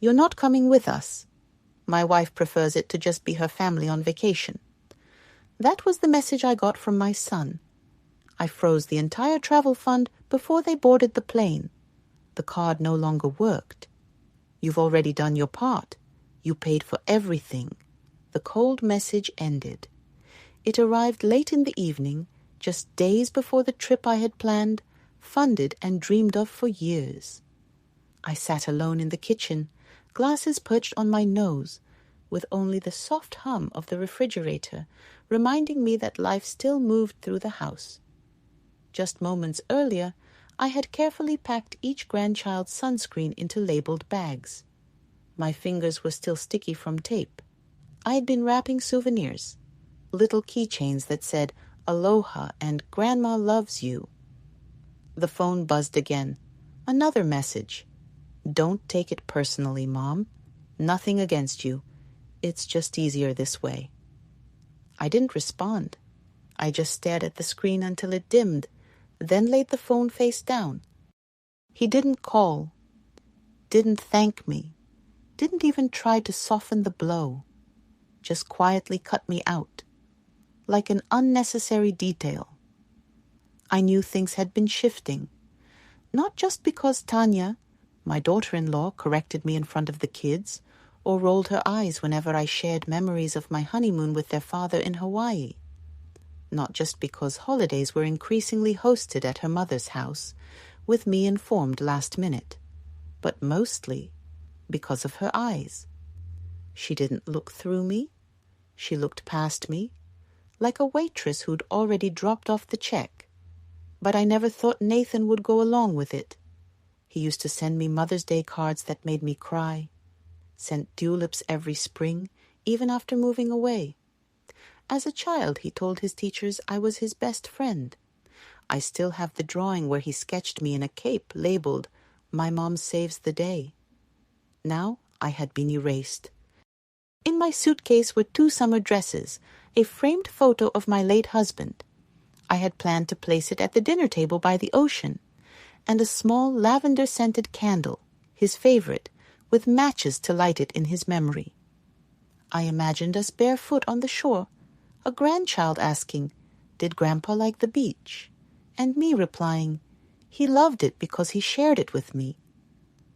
"You're not coming with us." My wife prefers it to just be her family on vacation. That was the message I got from my son. I froze the entire travel fund before they boarded the plane. The card no longer worked. "You've already done your part. You paid for everything." The cold message ended. It arrived late in the evening, just days before the trip I had planned, funded and dreamed of for years. I sat alone in the kitchen, glasses perched on my nose, with only the soft hum of the refrigerator reminding me that life still moved through the house. Just moments earlier, I had carefully packed each grandchild's sunscreen into labeled bags. My fingers were still sticky from tape. I had been wrapping souvenirs, little keychains that said "Aloha" and "Grandma loves you." The phone buzzed again. Another message. "Don't take it personally, Mom. Nothing against you. It's just easier this way." I didn't respond. I just stared at the screen until it dimmed, then laid the phone face down. He didn't call, didn't thank me, didn't even try to soften the blow, just quietly cut me out, like an unnecessary detail. I knew things had been shifting, not just because Tanya, my daughter-in-law, corrected me in front of the kids, or rolled her eyes whenever I shared memories of my honeymoon with their father in Hawaii. Not just because holidays were increasingly hosted at her mother's house, with me informed last minute, but mostly because of her eyes. She didn't look through me. She looked past me, like a waitress who'd already dropped off the check. But I never thought Nathan would go along with it. He used to send me Mother's Day cards that made me cry, sent tulips every spring, even after moving away. As a child, he told his teachers I was his best friend. I still have the drawing where he sketched me in a cape labeled, "My Mom Saves the Day." Now I had been erased. In my suitcase were 2 summer dresses, a framed photo of my late husband. I had planned to place it at the dinner table by the ocean, and a small lavender-scented candle, his favorite, with matches to light it in his memory. I imagined us barefoot on the shore, a grandchild asking, "Did Grandpa like the beach?" And me replying, "He loved it because he shared it with me."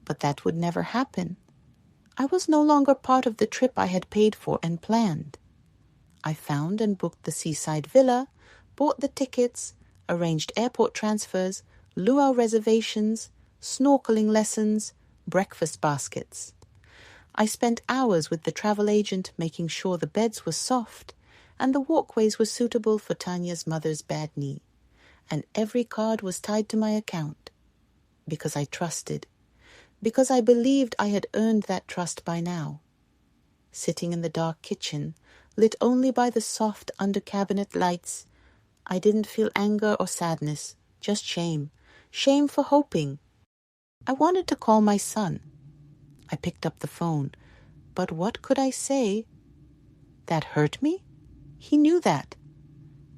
But that would never happen. I was no longer part of the trip I had paid for and planned. I found and booked the seaside villa, bought the tickets, arranged airport transfers, luau reservations, snorkeling lessons, breakfast baskets. I spent hours with the travel agent making sure the beds were soft and the walkways were suitable for Tanya's mother's bad knee, and every card was tied to my account. Because I trusted, because I believed I had earned that trust by now. Sitting in the dark kitchen, lit only by the soft under-cabinet lights, I didn't feel anger or sadness, just shame. Shame for hoping. I wanted to call my son. I picked up the phone, but what could I say? That hurt me? He knew that.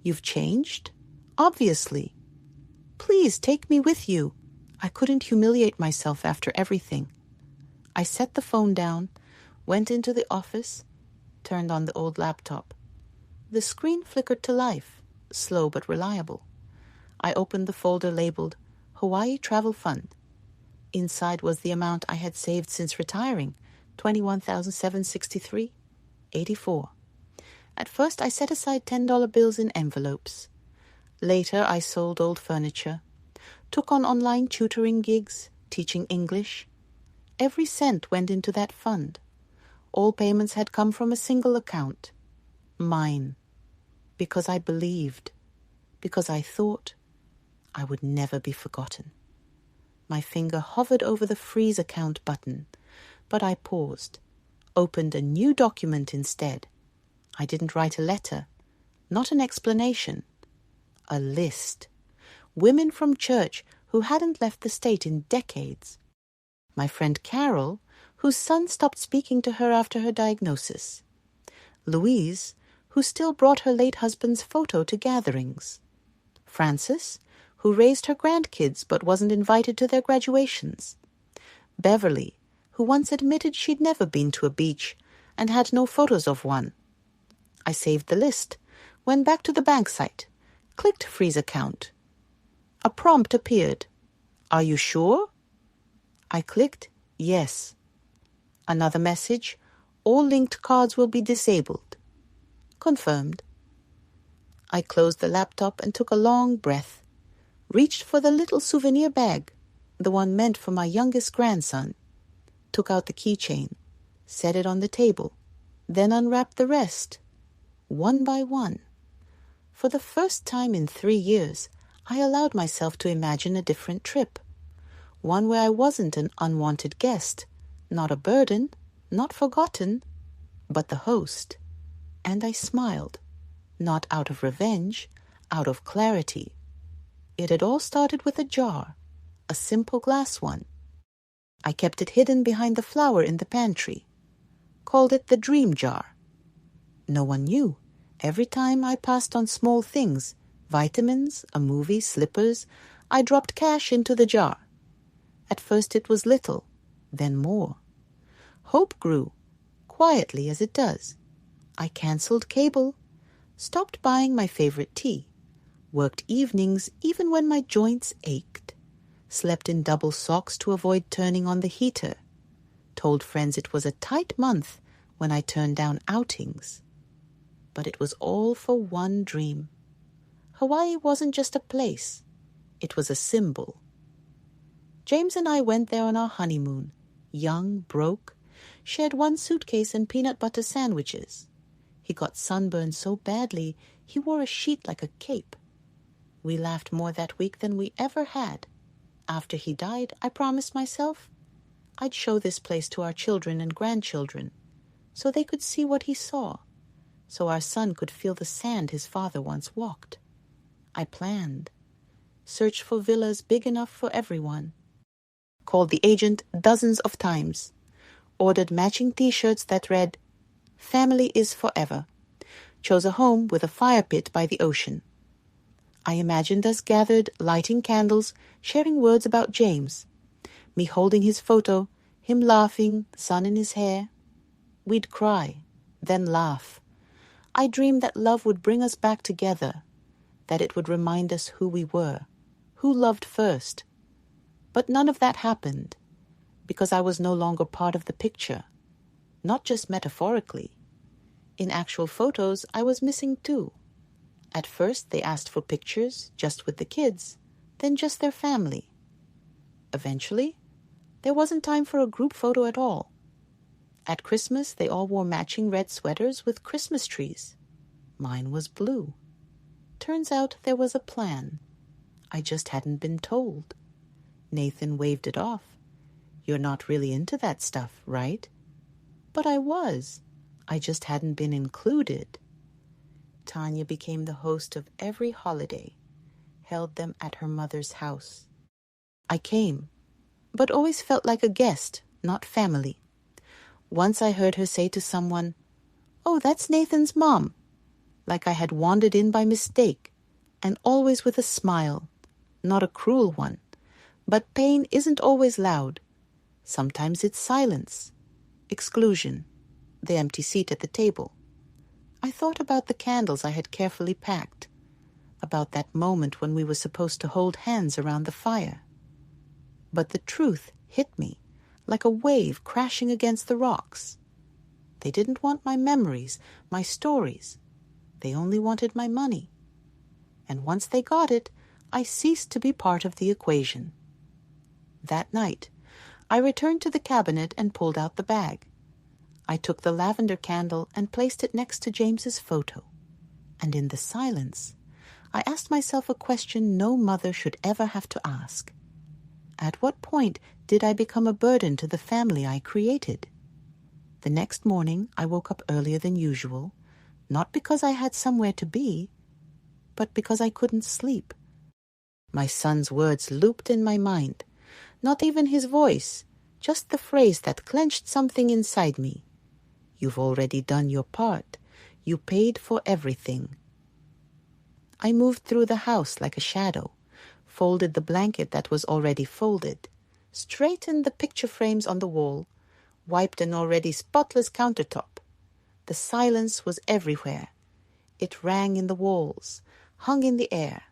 You've changed? Obviously. Please take me with you. I couldn't humiliate myself after everything. I set the phone down, went into the office, turned on the old laptop. The screen flickered to life, slow but reliable. I opened the folder labeled Hawaii Travel Fund. Inside was the amount I had saved since retiring, $21,763.84. At first I set aside $10 bills in envelopes. Later I sold old furniture, took on online tutoring gigs, teaching English. Every cent went into that fund. All payments had come from a single account. Mine. Because I believed. Because I thought I would never be forgotten. My finger hovered over the freeze account button, but I paused, opened a new document instead. I didn't write a letter, not an explanation. A list. Women from church who hadn't left the state in decades. My friend Carol, whose son stopped speaking to her after her diagnosis. Louise, who still brought her late husband's photo to gatherings. Frances, who raised her grandkids but wasn't invited to their graduations. Beverly, who once admitted she'd never been to a beach and had no photos of one. I saved the list, went back to the bank site, clicked Freeze Account. A prompt appeared. Are you sure? I clicked Yes. Another message. All linked cards will be disabled. Confirmed. I closed the laptop and took a long breath, reached for the little souvenir bag, the one meant for my youngest grandson, took out the keychain, set it on the table, then unwrapped the rest, one by one. For the first time in 3 years, I allowed myself to imagine a different trip, one where I wasn't an unwanted guest, not a burden, not forgotten, but the host. And I smiled, not out of revenge, out of clarity. It had all started with a jar, a simple glass one. I kept it hidden behind the flower in the pantry, called it the dream jar. No one knew. Every time I passed on small things, vitamins, a movie, slippers, I dropped cash into the jar. At first it was little, then more. Hope grew, quietly as it does. I cancelled cable, stopped buying my favorite tea, worked evenings even when my joints ached, slept in double socks to avoid turning on the heater, told friends it was a tight month when I turned down outings. But it was all for one dream. Hawaii wasn't just a place. It was a symbol. James and I went there on our honeymoon, young, broke, shared one suitcase and peanut butter sandwiches. He got sunburned so badly he wore a sheet like a cape. We laughed more that week than we ever had. After he died, I promised myself I'd show this place to our children and grandchildren so they could see what he saw, so our son could feel the sand his father once walked. I planned. Searched for villas big enough for everyone. Called the agent dozens of times. Ordered matching T-shirts that read, "Family is forever." Chose a home with a fire pit by the ocean. I imagined us gathered, lighting candles, sharing words about James. Me holding his photo, him laughing, sun in his hair. We'd cry, then laugh. I dreamed that love would bring us back together, that it would remind us who we were, who loved first. But none of that happened, because I was no longer part of the picture, not just metaphorically. In actual photos, I was missing too. At first, they asked for pictures, just with the kids, then just their family. Eventually, there wasn't time for a group photo at all. At Christmas, they all wore matching red sweaters with Christmas trees. Mine was blue. Turns out there was a plan. I just hadn't been told. Nathan waved it off. You're not really into that stuff, right? But I was. I just hadn't been included. Tanya became the host of every holiday, held them at her mother's house. I came, but always felt like a guest, not family. Once I heard her say to someone, "Oh, that's Nathan's mom," like I had wandered in by mistake, and always with a smile, not a cruel one. But pain isn't always loud. Sometimes it's silence, exclusion, the empty seat at the table. I thought about the candles I had carefully packed, about that moment when we were supposed to hold hands around the fire. But the truth hit me, like a wave crashing against the rocks. They didn't want my memories, my stories. They only wanted my money. And once they got it, I ceased to be part of the equation. That night, I returned to the cabinet and pulled out the bag. I took the lavender candle and placed it next to James's photo. And in the silence, I asked myself a question no mother should ever have to ask. At what point did I become a burden to the family I created? The next morning, I woke up earlier than usual, not because I had somewhere to be, but because I couldn't sleep. My son's words looped in my mind. Not even his voice, just the phrase that clenched something inside me. You've already done your part. You paid for everything. I moved through the house like a shadow, folded the blanket that was already folded, straightened the picture frames on the wall, wiped an already spotless countertop. The silence was everywhere. It rang in the walls, hung in the air.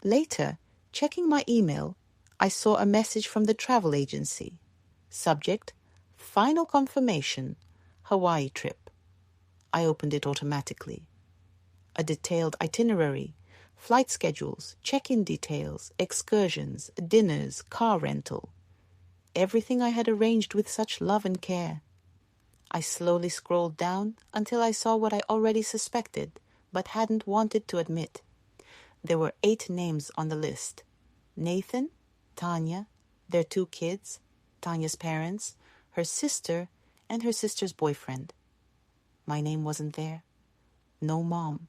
Later, checking my email, I saw a message from the travel agency. Subject, final confirmation, Hawaii trip. I opened it automatically. A detailed itinerary, flight schedules, check-in details, excursions, dinners, car rental. Everything I had arranged with such love and care. I slowly scrolled down until I saw what I already suspected, but hadn't wanted to admit. There were 8 names on the list. Nathan, Tanya, their 2 kids, Tanya's parents, her sister, and her sister's boyfriend. My name wasn't there. No mom,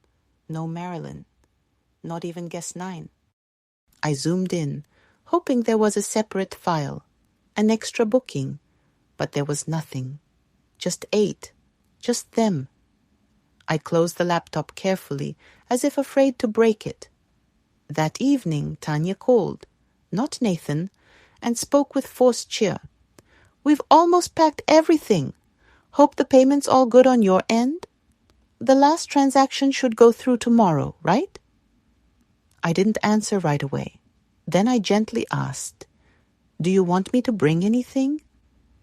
no Marilyn, not even guest 9. I zoomed in, hoping there was a separate file, an extra booking, but there was nothing. Just 8. Just them. I closed the laptop carefully, as if afraid to break it. That evening, Tanya called, not Nathan, and spoke with forced cheer. "We've almost packed everything. Hope the payment's all good on your end? The last transaction should go through tomorrow, right?" I didn't answer right away. Then I gently asked, "Do you want me to bring anything?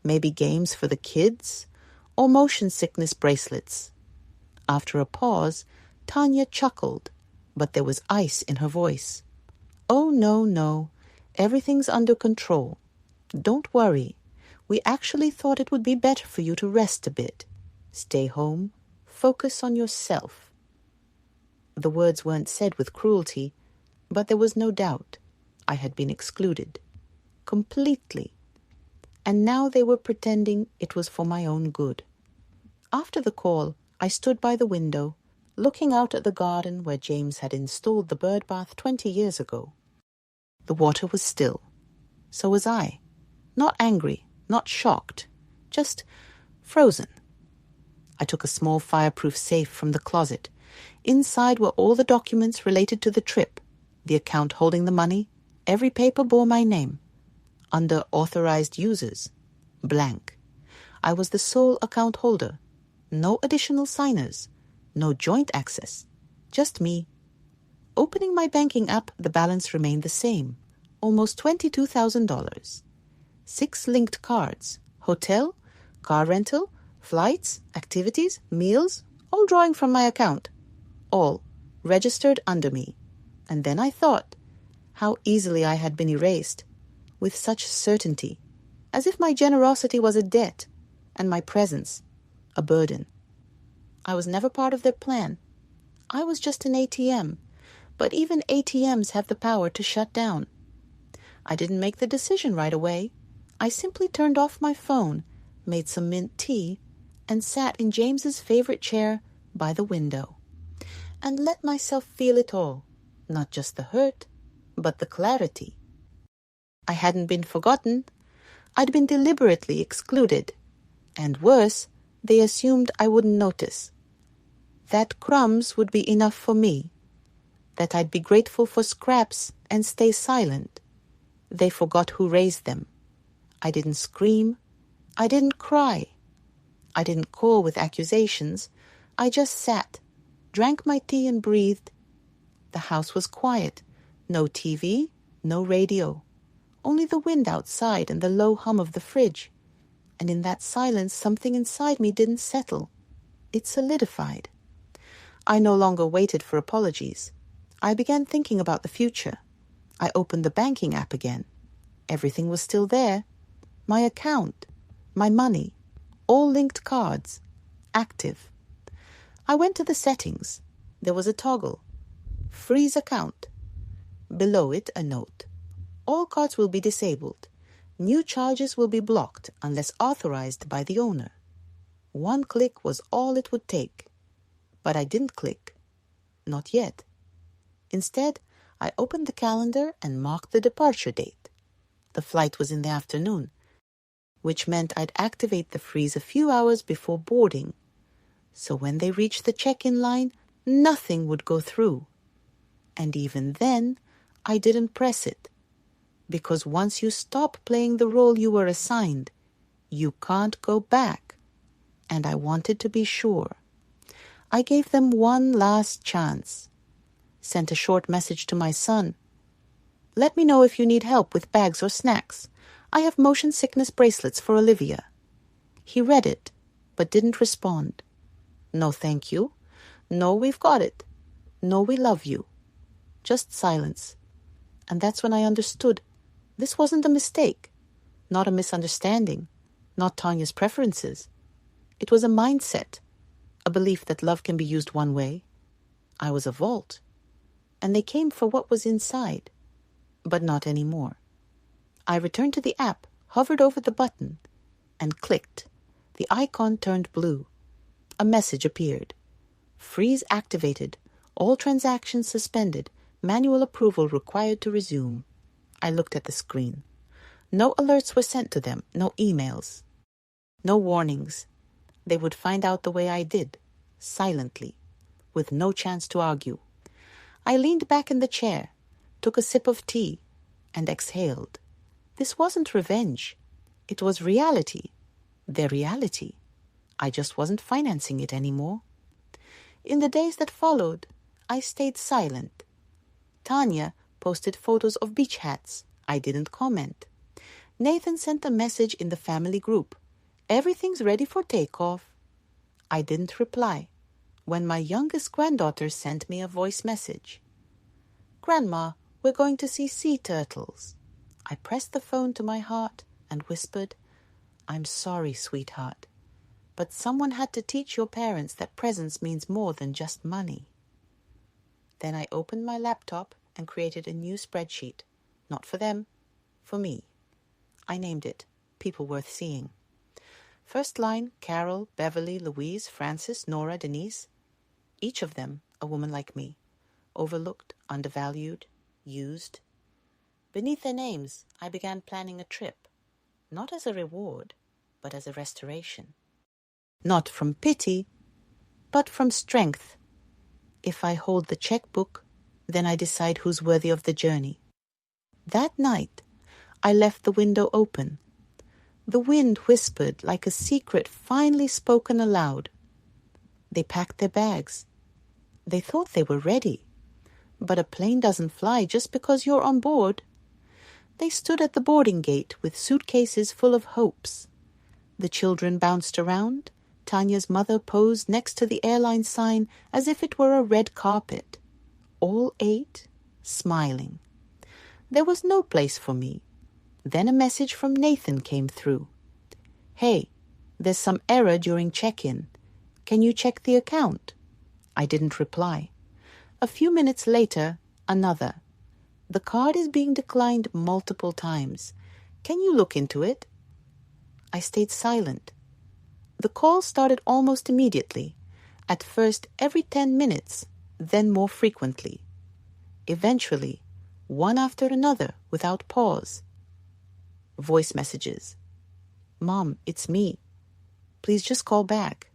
Maybe games for the kids? Or motion sickness bracelets?" After a pause, Tanya chuckled, but there was ice in her voice. "Oh, no. Everything's under control. Don't worry. We actually thought it would be better for you to rest a bit. Stay home. Focus on yourself." The words weren't said with cruelty, but there was no doubt. I had been excluded. Completely. And now they were pretending it was for my own good. After the call, I stood by the window, looking out at the garden where James had installed the bird bath 20 years ago. The water was still. So was I. Not angry, not shocked, just frozen. I took a small fireproof safe from the closet. Inside were all the documents related to the trip, the account holding the money. Every paper bore my name. Under authorized users, blank. I was the sole account holder. No additional signers. No joint access. Just me. Opening my banking app, the balance remained the same. Almost $22,000. 6 linked cards. Hotel, car rental, flights, activities, meals, all drawing from my account. All registered under me. And then I thought, how easily I had been erased. With such certainty. As if my generosity was a debt, and my presence a burden. I was never part of their plan. I was just an ATM, but even ATMs have the power to shut down. I didn't make the decision right away. I simply turned off my phone, made some mint tea, and sat in James's favorite chair by the window, and let myself feel it all, not just the hurt, but the clarity. I hadn't been forgotten. I'd been deliberately excluded. And worse, they assumed I wouldn't notice. That crumbs would be enough for me. That I'd be grateful for scraps and stay silent. They forgot who raised them. I didn't scream. I didn't cry. I didn't call with accusations. I just sat, drank my tea and breathed. The house was quiet. No TV, no radio. Only the wind outside and the low hum of the fridge. And in that silence, something inside me didn't settle. It solidified. I no longer waited for apologies. I began thinking about the future. I opened the banking app again. Everything was still there. My account, my money, all linked cards, active. I went to the settings. There was a toggle. Freeze account. Below it, a note. All cards will be disabled. New charges will be blocked unless authorized by the owner. One click was all it would take. But I didn't click. Not yet. Instead, I opened the calendar and marked the departure date. The flight was in the afternoon, which meant I'd activate the freeze a few hours before boarding. So when they reached the check-in line, nothing would go through. And even then, I didn't press it. Because once you stop playing the role you were assigned, You can't go back. And I wanted to be sure. I gave them one last chance. Sent a short message to my son. Let me know if you need help with bags or snacks. I have motion sickness bracelets for Olivia. He read it, but didn't respond. No, thank you. No, we've got it. No, we love you. Just silence. And that's when I understood. This wasn't a mistake, not a misunderstanding, not Tanya's preferences. It was a mindset, a belief that love can be used one way. I was a vault, and they came for what was inside, but not anymore. I returned to the app, hovered over the button, and clicked. The icon turned blue. A message appeared. Freeze activated. All transactions suspended. Manual approval required to resume. I looked at the screen. No alerts were sent to them, no emails. No warnings. They would find out the way I did, silently, with no chance to argue. I leaned back in the chair, took a sip of tea, and exhaled. This wasn't revenge. It was reality. Their reality. I just wasn't financing it anymore. In the days that followed, I stayed silent. Tanya posted photos of beach hats. I didn't comment. Nathan sent a message in the family group. Everything's ready for takeoff. I didn't reply when my youngest granddaughter sent me a voice message. Grandma, we're going to see sea turtles. I pressed the phone to my heart and whispered, I'm sorry, sweetheart, but someone had to teach your parents that presence means more than just money. Then I opened my laptop and created a new spreadsheet. Not for them, for me. I named it People Worth Seeing. First line, Carol, Beverly, Louise, Frances, Nora, Denise. Each of them a woman like me. Overlooked, undervalued, used. Beneath their names, I began planning a trip. Not as a reward, but as a restoration. Not from pity, but from strength. If I hold the checkbook, then I decide who's worthy of the journey. That night, I left the window open. The wind whispered like a secret finally spoken aloud. They packed their bags. They thought they were ready. But a plane doesn't fly just because you're on board. They stood at the boarding gate with suitcases full of hopes. The children bounced around. Tanya's mother posed next to the airline sign as if it were a red carpet. All 8, smiling. There was no place for me. Then a message from Nathan came through. Hey, there's some error during check-in. Can you check the account? I didn't reply. A few minutes later, another. The card is being declined multiple times. Can you look into it? I stayed silent. The call started almost immediately. At first, every 10 minutes, then more frequently. Eventually, one after another without pause. Voice messages. Mom, it's me. Please just call back.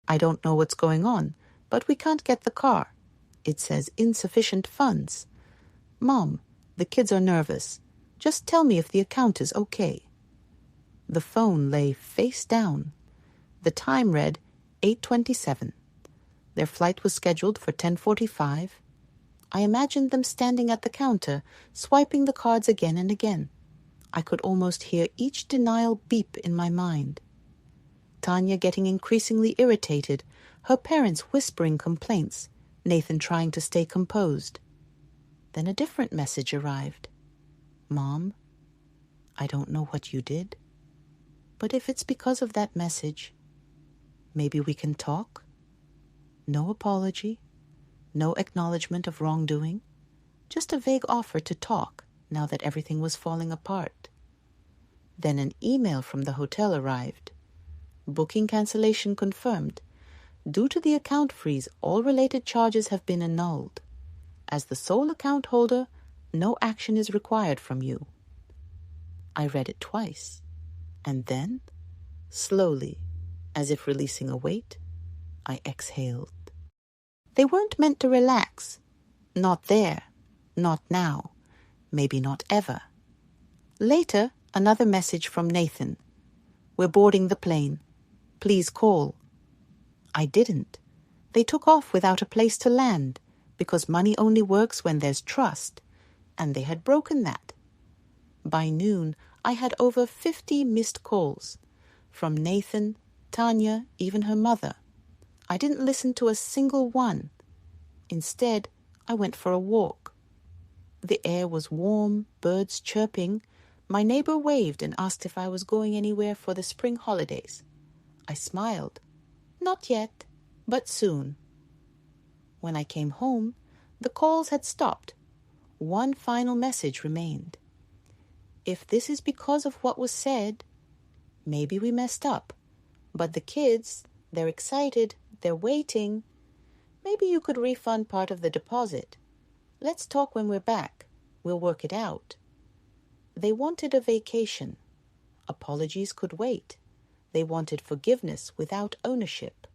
I don't know what's going on, but we can't get the car. It says insufficient funds. Mom, the kids are nervous. Just tell me if the account is okay. The phone lay face down. The time read 8:27. Their flight was scheduled for 10:45. I imagined them standing at the counter, swiping the cards again and again. I could almost hear each denial beep in my mind. Tanya getting increasingly irritated, her parents whispering complaints, Nathan trying to stay composed. Then a different message arrived. Mom, I don't know what you did, but if it's because of that message, maybe we can talk? No apology, no acknowledgement of wrongdoing, just a vague offer to talk now that everything was falling apart. Then an email from the hotel arrived. Booking cancellation confirmed. Due to the account freeze, all related charges have been annulled. As the sole account holder, no action is required from you. I read it twice, and then, slowly, as if releasing a weight, I exhaled. They weren't meant to relax. Not there. Not now. Maybe not ever. Later, another message from Nathan. We're boarding the plane. Please call. I didn't. They took off without a place to land, because money only works when there's trust, and they had broken that. By noon, I had over 50 missed calls, from Nathan, Tanya, even her mother. I didn't listen to a single one. Instead, I went for a walk. The air was warm, birds chirping. My neighbor waved and asked if I was going anywhere for the spring holidays. I smiled. Not yet, but soon. When I came home, the calls had stopped. One final message remained. If this is because of what was said, maybe we messed up. But the kids, they're excited, they're waiting. Maybe you could refund part of the deposit. Let's talk when we're back. We'll work it out. They wanted a vacation. Apologies could wait. They wanted forgiveness without ownership.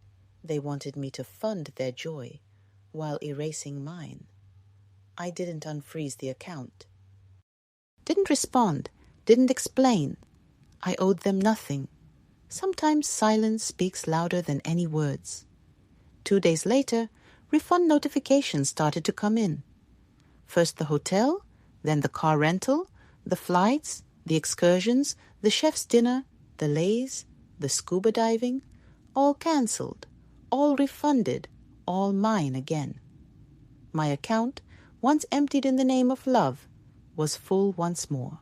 They wanted me to fund their joy while erasing mine. I didn't unfreeze the account. Didn't respond, didn't explain. I owed them nothing. Sometimes silence speaks louder than any words. 2 days later, refund notifications started to come in. First the hotel, then the car rental, the flights, the excursions, the chef's dinner, the lays, the scuba diving, all cancelled, all refunded, all mine again. My account, once emptied in the name of love, was full once more.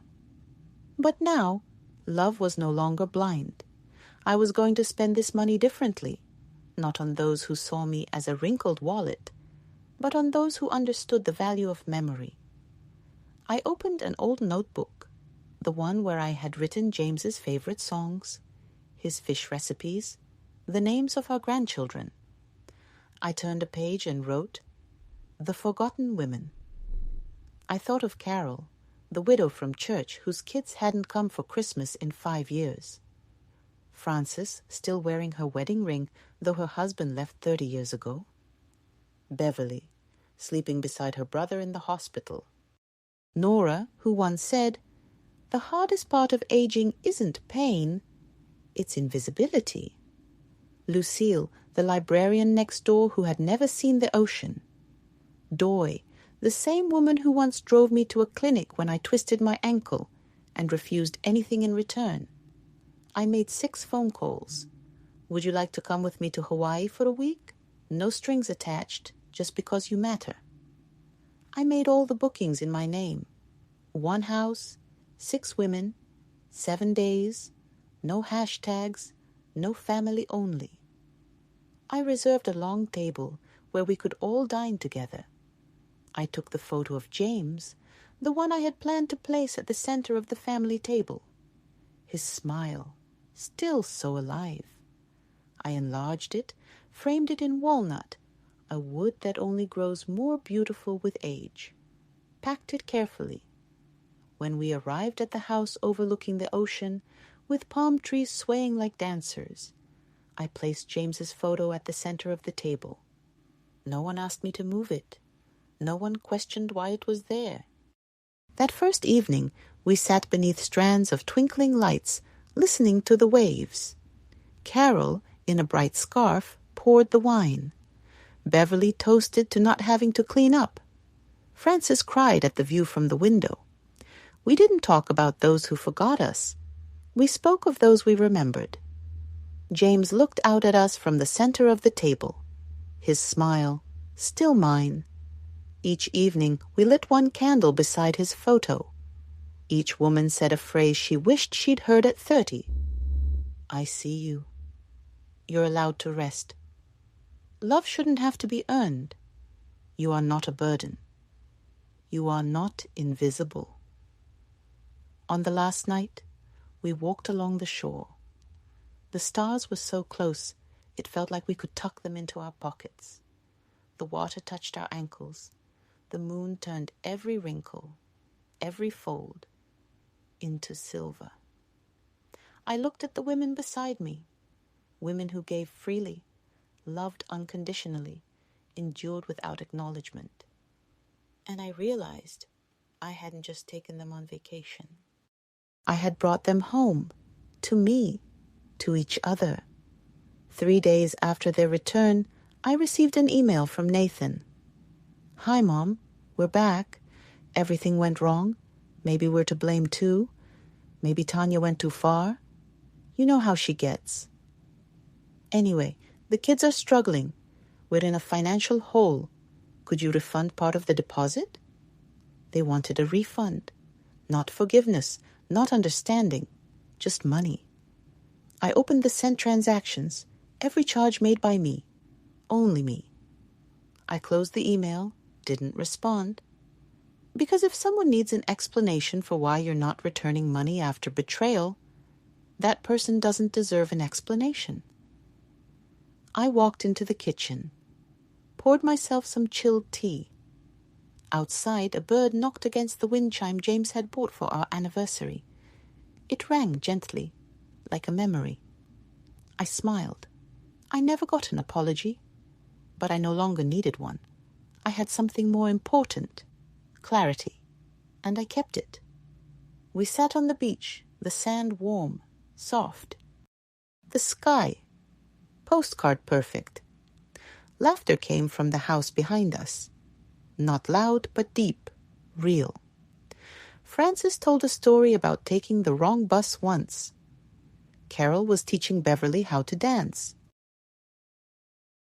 But now, love was no longer blind. I was going to spend this money differently, not on those who saw me as a wrinkled wallet, but on those who understood the value of memory. I opened an old notebook, the one where I had written James's favorite songs, his fish recipes, the names of our grandchildren. I turned a page and wrote, The Forgotten Women. I thought of Carol, the widow from church whose kids hadn't come for Christmas in 5 years. Frances, still wearing her wedding ring, though her husband left 30 years ago. Beverly, sleeping beside her brother in the hospital. Nora, who once said, The hardest part of aging isn't pain, it's invisibility. Lucille, the librarian next door who had never seen the ocean. Doy, the same woman who once drove me to a clinic when I twisted my ankle and refused anything in return. I made 6 phone calls. Would you like to come with me to Hawaii for a week? No strings attached, just because you matter. I made all the bookings in my name. 1 house, 6 women, 7 days, no hashtags, no family only. I reserved a long table where we could all dine together. I took the photo of James, the one I had planned to place at the center of the family table. His smile, still so alive. I enlarged it, framed it in walnut, a wood that only grows more beautiful with age. Packed it carefully. When we arrived at the house overlooking the ocean, with palm trees swaying like dancers, I placed James's photo at the center of the table. No one asked me to move it. No one questioned why it was there. That first evening, we sat beneath strands of twinkling lights, listening to the waves. Carol, in a bright scarf, poured the wine. Beverly toasted to not having to clean up. Frances cried at the view from the window. We didn't talk about those who forgot us. We spoke of those we remembered. James looked out at us from the center of the table. His smile, still mine. Each evening we lit 1 candle beside his photo. Each woman said a phrase she wished she'd heard at 30. I see you. You're allowed to rest. Love shouldn't have to be earned. You are not a burden. You are not invisible. On the last night, we walked along the shore. The stars were so close, it felt like we could tuck them into our pockets. The water touched our ankles. The moon turned every wrinkle, every fold, into silver. I looked at the women beside me, women who gave freely, loved unconditionally, endured without acknowledgement. And I realized I hadn't just taken them on vacation. I had brought them home, to me, to each other. 3 days after their return, I received an email from Nathan. "Hi, Mom. We're back. Everything went wrong. Maybe we're to blame too. Maybe Tanya went too far. You know how she gets. Anyway, the kids are struggling. We're in a financial hole. Could you refund part of the deposit?" They wanted a refund. Not forgiveness, not understanding, just money. I opened the sent transactions, every charge made by me, only me. I closed the email, didn't respond. Because if someone needs an explanation for why you're not returning money after betrayal, that person doesn't deserve an explanation. I walked into the kitchen, poured myself some chilled tea. Outside, a bird knocked against the wind chime James had bought for our anniversary. It rang gently, like a memory. I smiled. I never got an apology, but I no longer needed one. I had something more important, clarity, and I kept it. We sat on the beach, the sand warm, soft. The sky, postcard perfect. Laughter came from the house behind us. Not loud, but deep, real. Francis told a story about taking the wrong bus once. Carol was teaching Beverly how to dance.